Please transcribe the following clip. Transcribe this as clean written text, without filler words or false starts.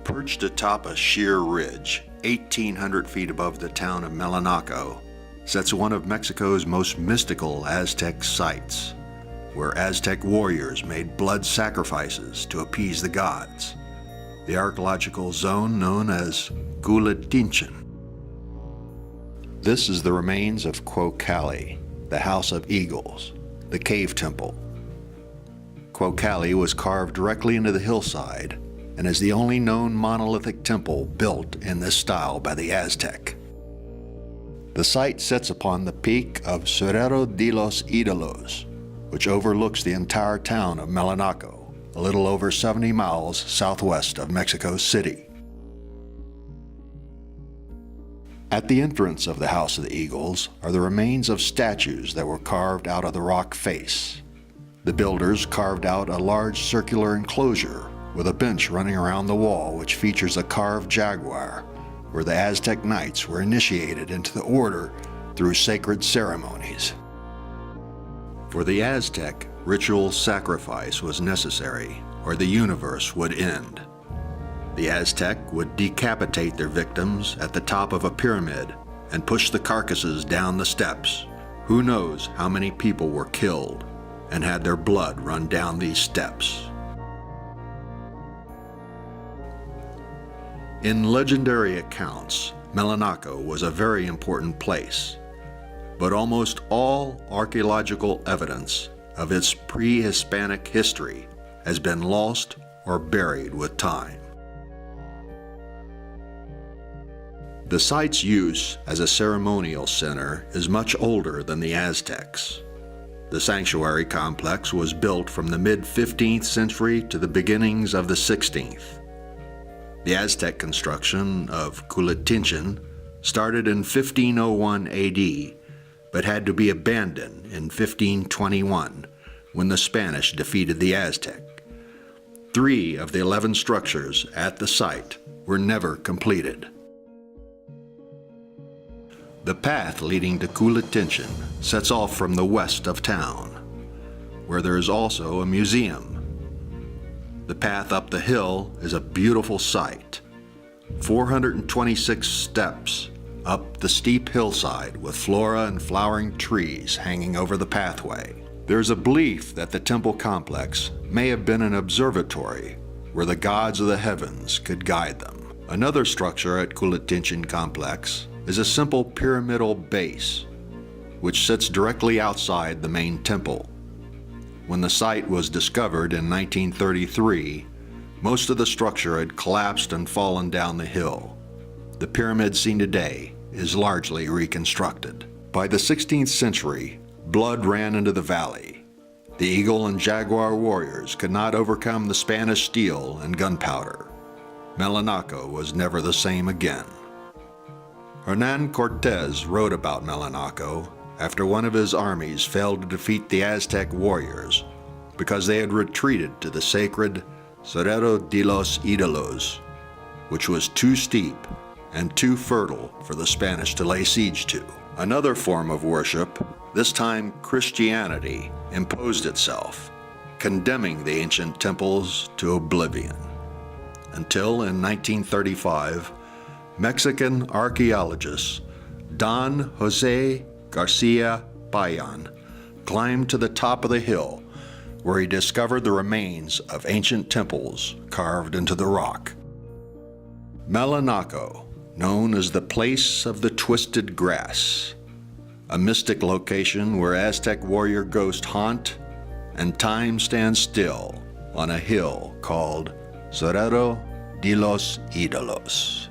Perched atop a sheer ridge, 1,800 feet above the town of Malinalco, sits one of Mexico's most mystical Aztec sites, where Aztec warriors made blood sacrifices to appease the gods, the archaeological zone known as Cuauhtinchan. This is the remains of Cuauhcalli, the House of Eagles, the cave temple. Cuauhcalli was carved directly into the hillside and is the only known monolithic temple built in this style by the Aztec. The site sits upon the peak of Cerro de los Idolos, which overlooks the entire town of Malinalco, a little over 70 miles southwest of Mexico City. At the entrance of the House of the Eagles are the remains of statues that were carved out of the rock face. The builders carved out a large circular enclosure with a bench running around the wall which features a carved jaguar, where the Aztec knights were initiated into the order through sacred ceremonies. For the Aztec, ritual sacrifice was necessary, or the universe would end. The Aztec would decapitate their victims at the top of a pyramid and push the carcasses down the steps. Who knows how many people were killed and had their blood run down these steps. In legendary accounts, Malinalco was a very important place, but almost all archaeological evidence of its pre-Hispanic history has been lost or buried with time. The site's use as a ceremonial center is much older than the Aztecs. The sanctuary complex was built from the mid-15th century to the beginnings of the 16th. The Aztec construction of Cuauhtinchan started in 1501 AD, but had to be abandoned in 1521 when the Spanish defeated the Aztec. 3 of the 11 structures at the site were never completed. The path leading to Cuauhtinchan sets off from the west of town, where there is also a museum. The path up the hill is a beautiful sight. 426 steps up the steep hillside with flora and flowering trees hanging over the pathway. There's a belief that the temple complex may have been an observatory where the gods of the heavens could guide them. Another structure at Cuauhtinchan complex is a simple pyramidal base, which sits directly outside the main temple. When the site was discovered in 1933, most of the structure had collapsed and fallen down the hill. The pyramid seen today is largely reconstructed. By the 16th century, blood ran into the valley. The eagle and jaguar warriors could not overcome the Spanish steel and gunpowder. Malinalco was never the same again. Hernan Cortez wrote about Malinalco after one of his armies failed to defeat the Aztec warriors because they had retreated to the sacred Cerro de los Idolos, which was too steep and too fertile for the Spanish to lay siege to. Another form of worship, this time Christianity, imposed itself, condemning the ancient temples to oblivion. Until in 1935, Mexican archaeologist Don Jose Garcia Payan climbed to the top of the hill where he discovered the remains of ancient temples carved into the rock. Malinalco, known as the place of the twisted grass, a mystic location where Aztec warrior ghosts haunt and time stands still on a hill called Cerro de los Idolos.